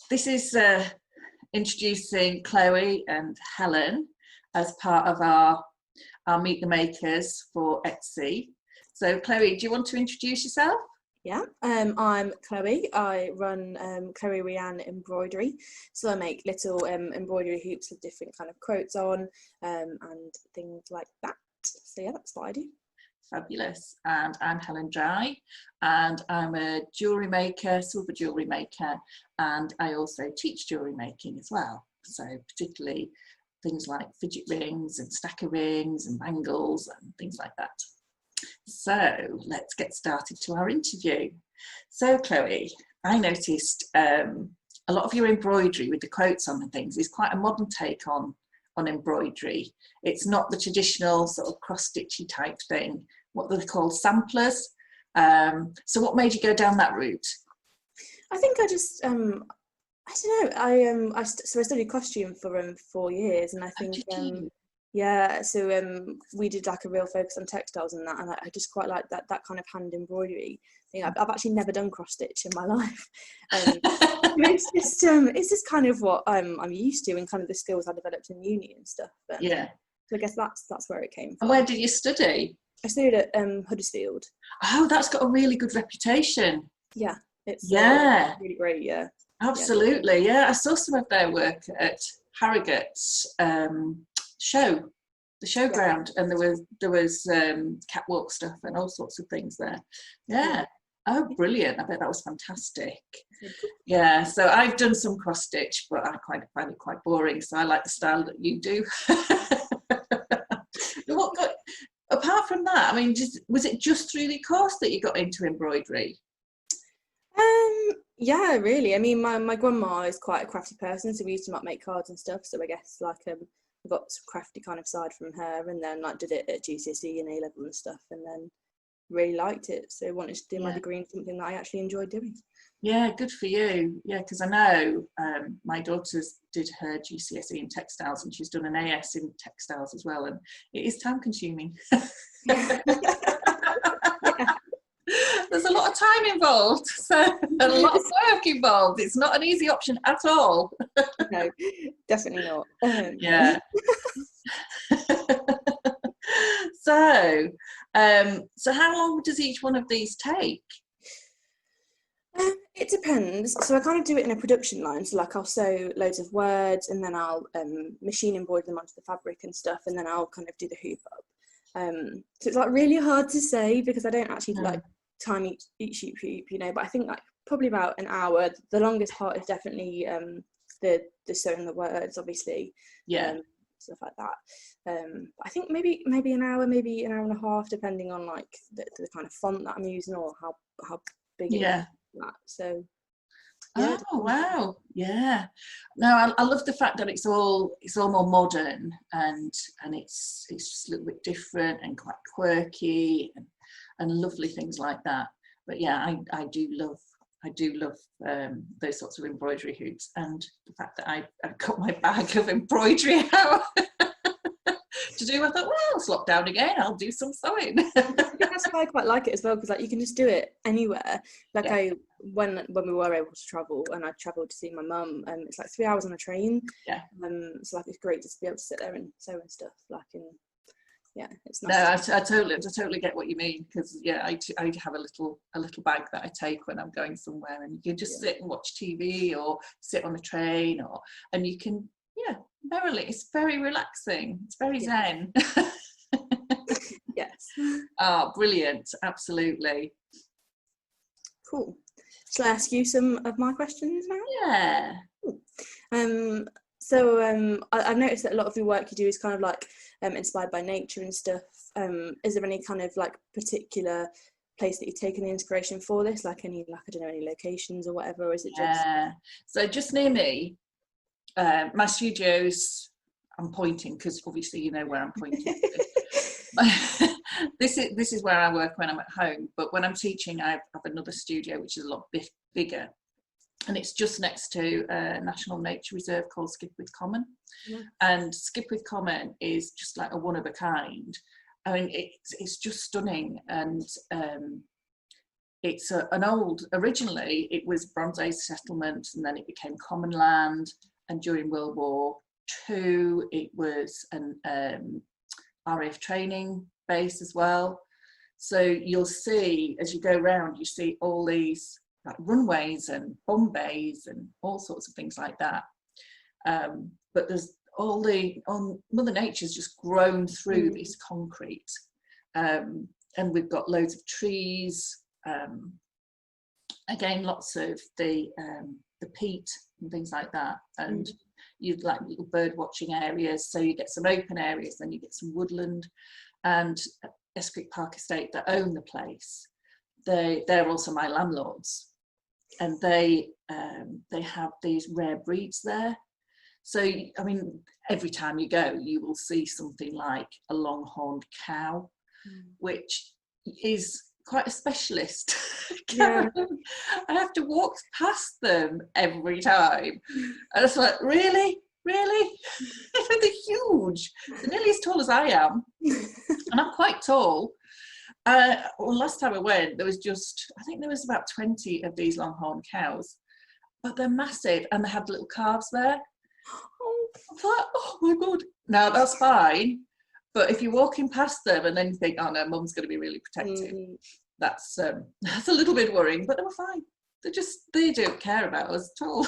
this is introducing Chloe and Helen as part of our Meet the Makers for Etsy. So Chloe, do you want to introduce yourself? Yeah, I'm Chloe. I run Chloe Reanne Embroidery. So I make little embroidery hoops with different kind of quotes on and things like that. So yeah, that's what I do. Fabulous. And I'm Helen Drye, and I'm a jewellery maker, silver jewellery maker, and I also teach jewellery making as well. So particularly things like fidget rings and stacker rings and bangles and things like that. So let's get started to our interview. So Chloe, I noticed a lot of your embroidery with the quotes on and things is quite a modern take on embroidery. It's not the traditional sort of cross-stitchy type thing, what they're called samplers. So what made you go down that route? I think I just I don't know. I studied costume for 4 years, and I think yeah. So we did like a real focus on textiles and that, and I just quite like that kind of hand embroidery thing. I've actually never done cross stitch in my life. It's just kind of what I'm used to, and kind of the skills I developed in uni and stuff. Yeah. So I guess that's where it came from. And where did you study? I studied at Huddersfield. Oh, that's got a really good reputation. Yeah, it's really great. Yeah, absolutely. Yeah, I saw some of their work at Harrogate's show, the showground, and there was catwalk stuff and all sorts of things there. Yeah. Oh, brilliant. I bet that was fantastic. Yeah, so I've done some cross stitch, but I find it quite boring, so I like the style that you do. Apart from that, I mean, was it just through the course that you got into embroidery? Yeah, really. I mean, my grandma is quite a crafty person, so we used to like make cards and stuff. So I guess like I got some crafty kind of side from her, and then like did it at GCSE and A level and stuff, and then really liked it. So I wanted to do my degree in something that I actually enjoyed doing. Yeah, good for you. Yeah, because I know my daughter's did her GCSE in textiles, and she's done an AS in textiles as well, and it is time consuming. There's a lot of time involved, so a lot of work involved. It's not an easy option at all. No, definitely not. Yeah. So how long does each one of these take? It depends. So I kind of do it in a production line. So like I'll sew loads of words, and then I'll machine embroider them onto the fabric and stuff, and then I'll kind of do the hoop up. So it's like really hard to say because I don't actually like time each hoop, you know. But I think like probably about an hour. The longest part is definitely the sewing the words, obviously. Yeah. Stuff like that. I think maybe an hour, maybe an hour and a half, depending on like the kind of font that I'm using or how big it is. That. So yeah. Oh wow, yeah. No, I love the fact that it's all more modern and it's just a little bit different and quite quirky and lovely things like that. But yeah, I do love those sorts of embroidery hoops, and the fact that I've got my bag of embroidery out to do. I thought, well, it's locked down again, I'll do some sewing. I think that's why I quite like it as well, because like you can just do it anywhere. Like when we were able to travel, and I travelled to see my mum, it's like 3 hours on a train. Yeah. So like it's great just to be able to sit there and sew and stuff. Like yeah, it's nice. No, I totally get what you mean, because yeah, I have a little bag that I take when I'm going somewhere, and you can just sit and watch TV or sit on a train, and you can verily, it's very relaxing. It's very zen. Yes. Oh, brilliant! Absolutely. Cool. Shall I ask you some of my questions now? Yeah. Cool. So I've noticed that a lot of your work you do is kind of like inspired by nature and stuff. Is there any kind of like particular place that you've taken the inspiration for this? Like any, like I don't know, any locations or whatever, or is it just? So just near me, my studio's. I'm pointing because obviously you know where I'm pointing. This is where I work when I'm at home, but when I'm teaching, I have another studio which is a lot bigger. And it's just next to a national nature reserve called Skipwith Common. Yeah. And Skipwith Common is just like a one of a kind. I mean, it's just stunning. And it's originally it was Bronze Age settlement, and then it became common land, and during World War II it was an RAF training base as well. So you'll see, as you go around, you see all these like runways and bomb bays and all sorts of things like that. But there's Mother Nature's just grown through this concrete. And we've got loads of trees. Again, lots of the peat and things like that. And you'd like little bird watching areas. So you get some open areas, then you get some woodland. And Escrick Park Estate that own the place, they're also my landlords, and they have these rare breeds there. So I mean, every time you go, you will see something like a long-horned cow, which is quite a specialist. Yeah. I have to walk past them every time, and it's like, really? They're huge. They're nearly as tall as I am, and I'm quite tall. Well, last time I went, there was I think there was about 20 of these longhorn cows, but they're massive, and they had little calves there. I thought, oh my God. Now that's fine, but if you're walking past them and then you think, oh no, Mum's going to be really protective, that's a little bit worrying. But they were fine. They don't care about us at all.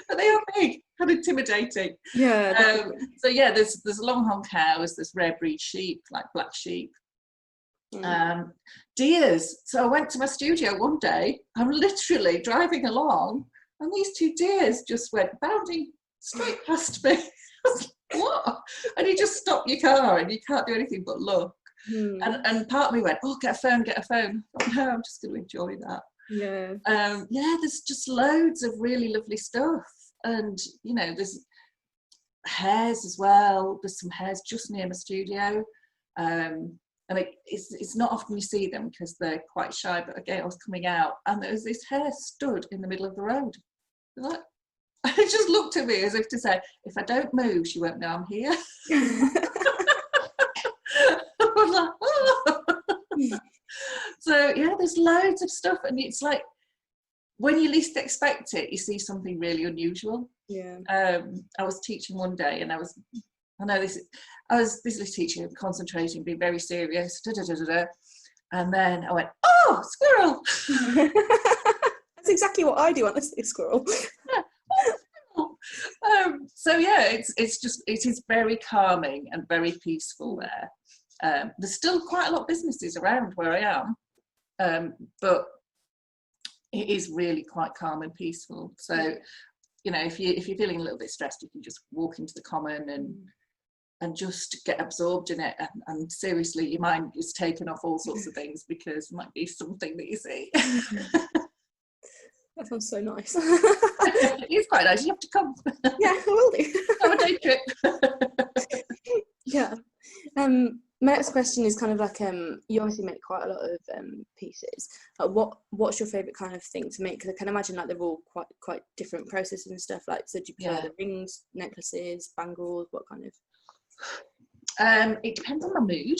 But they are big and intimidating. Yeah. So yeah, there's longhorn cows, there's rare breed sheep like black sheep, deers. So I went to my studio one day. I'm literally driving along, and these two deers just went bounding straight past me. I was like, what? And you just stop your car, and you can't do anything but look. And part of me went, oh, get a phone. I thought, no, I'm just going to enjoy that. Yeah. There's just loads of really lovely stuff. And, you know, there's hares as well. There's some hares just near my studio. And it's not often you see them because they're quite shy. But again, I was coming out and there was this hare stood in the middle of the road. Like, it just looked at me as if to say, if I don't move, she won't know I'm here. I was like, oh. So yeah, there's loads of stuff, and it's like when you least expect it, you see something really unusual. Yeah. I was teaching one day, and I was busy teaching, concentrating, being very serious, and then I went, oh, squirrel. That's exactly what I do when I see a squirrel. Yeah. Oh, squirrel. So yeah, it is very calming and very peaceful there. There's still quite a lot of businesses around where I am, but it is really quite calm and peaceful. So, you know, if you're feeling a little bit stressed, you can just walk into the common and just get absorbed in it. And seriously, your mind is taken off all sorts of things because it might be something that you see. That sounds so nice. It is quite nice. You have to come. Yeah, I will do. Have a day trip. Yeah. My next question is kind of like, you obviously make quite a lot of pieces. What's your favourite kind of thing to make? Because I can imagine like they're all quite different processes and stuff. Like, so do you prefer the rings, necklaces, bangles? What kind of? It depends on my mood.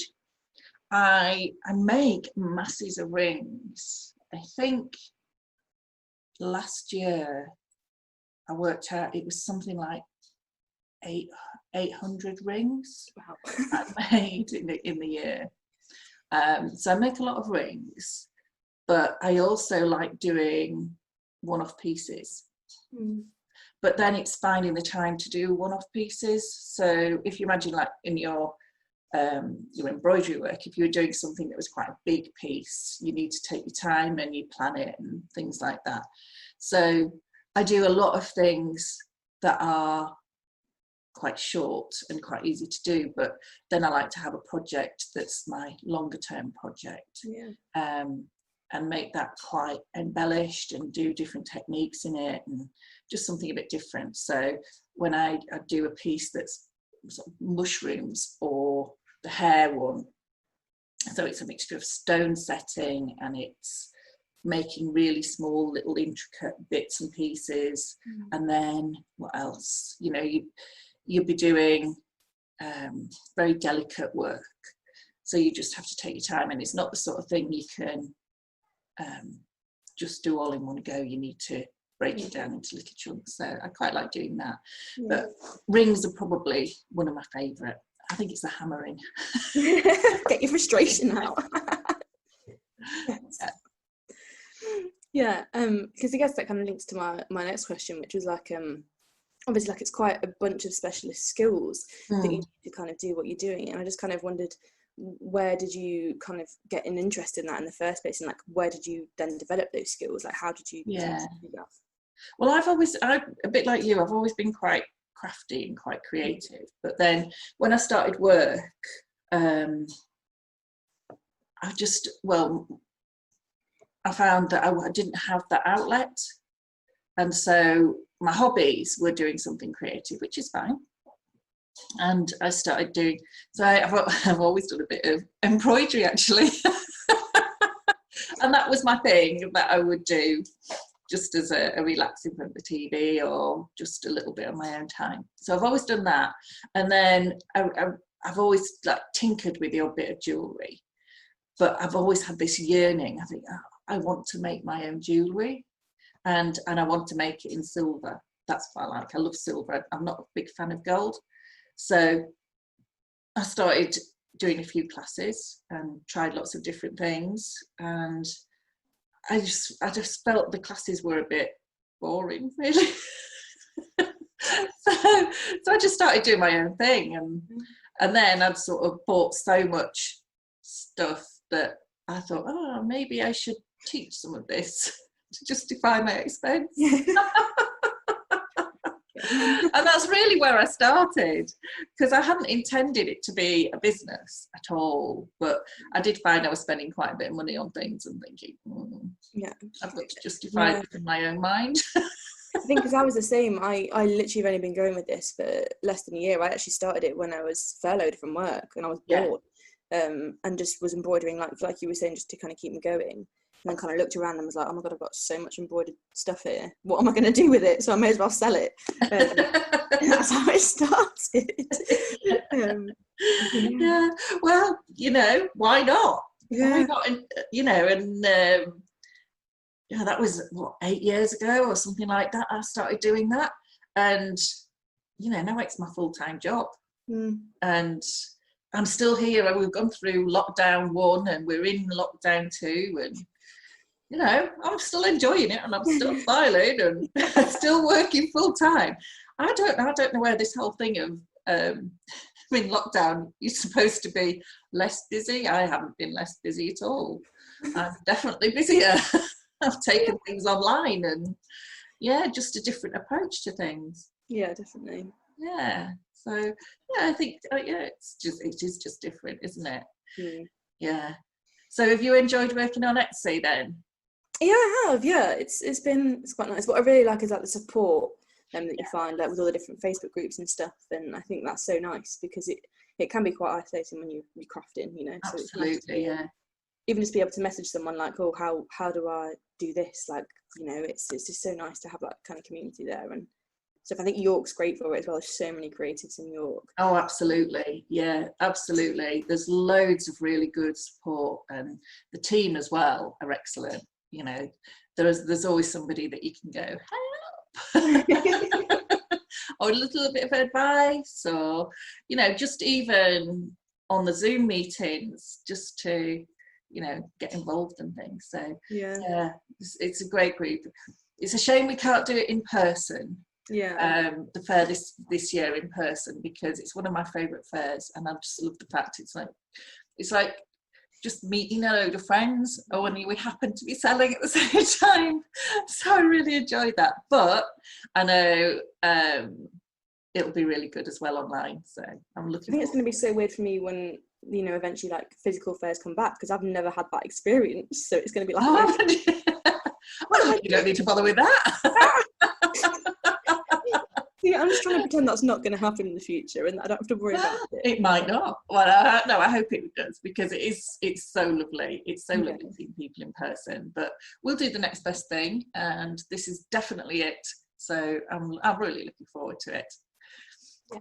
I make masses of rings. I think last year I worked out it was something like 800 rings. Wow. I made in the year. So I make a lot of rings, but I also like doing one-off pieces. But then it's finding the time to do one-off pieces. So if you imagine like in your embroidery work, if you were doing something that was quite a big piece, you need to take your time and you plan it and things like that. So I do a lot of things that are quite short and quite easy to do, but then I like to have a project that's my longer term project, and make that quite embellished and do different techniques in it and just something a bit different. So when I do a piece that's sort of mushrooms or the hair one, so it's a mixture of stone setting and it's making really small little intricate bits and pieces, and then what else, you know, you'll be doing very delicate work. So you just have to take your time, and it's not the sort of thing you can just do all in one go. You need to break it down into little chunks. So I quite like doing that. But rings are probably one of my favourite. I think it's the hammering. Get your frustration out. Yeah, because I guess that kind of links to my next question, which was like, obviously, like, it's quite a bunch of specialist skills that you need to kind of do what you're doing. And I just kind of wondered, where did you kind of get an interest in that in the first place, and like, where did you then develop those skills? Like, how did you do that? Well, I'm a bit like you, I've always been quite crafty and quite creative, but then when I started work, I found that I didn't have that outlet, and so my hobbies were doing something creative, which is fine. And I started doing, so I've always done a bit of embroidery, actually. And that was my thing that I would do just as a relax in front of the TV, or just a little bit on my own time. So I've always done that. And then I've always like tinkered with the odd bit of jewellery, but I've always had this yearning. I think, I want to make my own jewellery, and I want to make it in silver. That's what I like. I love silver. I'm not a big fan of gold. So I started doing a few classes and tried lots of different things, and I just felt the classes were a bit boring, really. so I just started doing my own thing, and then I'd sort of bought so much stuff that I thought, oh, maybe I should teach some of this to justify my expense. And that's really where I started, because I hadn't intended it to be a business at all, but I did find I was spending quite a bit of money on things and thinking, I've got to justify it in my own mind. I think because I was the same. I literally have only been going with this for less than a year. I actually started it when I was furloughed from work and I was bored, and just was embroidering, like you were saying, just to kind of keep me going. And then kind of looked around and was like, oh my God, I've got so much embroidered stuff here. What am I going to do with it? So I may as well sell it. That's how it started. Yeah, well, why not? Yeah. Why not? And that was, 8 years ago or something like that, I started doing that. And, now it's my full-time job. And I'm still here. We've gone through lockdown 1 and we're in lockdown 2, and I'm still enjoying it, and I'm still smiling and still working full time. I don't know where this whole thing of in lockdown, you're supposed to be less busy. I haven't been less busy at all. I'm definitely busier. I've taken things online, and just a different approach to things. Yeah, definitely. Yeah. So I think it is just different, isn't it? Yeah. So have you enjoyed working on Etsy then? Yeah, I have. Yeah, it's quite nice. What I really like is like the support that you find, like with all the different Facebook groups and stuff. And I think that's so nice, because it can be quite isolating when you're crafting, Absolutely, so nice even just be able to message someone like, oh, how do I do this? Like, it's just so nice to have that kind of community there. And so I think York's great for it as well. There's so many creatives in York. Oh, absolutely. Yeah, absolutely. There's loads of really good support, and the team as well are excellent. There's always somebody that you can go, help, or a little bit of advice, or just even on the Zoom meetings, just to get involved and things. So yeah, it's a great group. It's a shame we can't do it in person. The fair this year in person, because it's one of my favourite fairs, and I just love the fact it's like just meeting a load of friends, or when we happen to be selling at the same time. So I really enjoyed that. But I know it'll be really good as well online. So I'm looking. I think it's going to be so weird for me when eventually like physical fairs come back, because I've never had that experience. So it's going to be like, well, you don't need to bother with that. Yeah, I'm just trying to pretend that's not going to happen in the future, and I don't have to worry about it. It might not. Well, no, I hope it does, because it's so lovely. It's so lovely seeing people in person. But we'll do the next best thing, and this is definitely it. So I'm really looking forward to it. Yeah.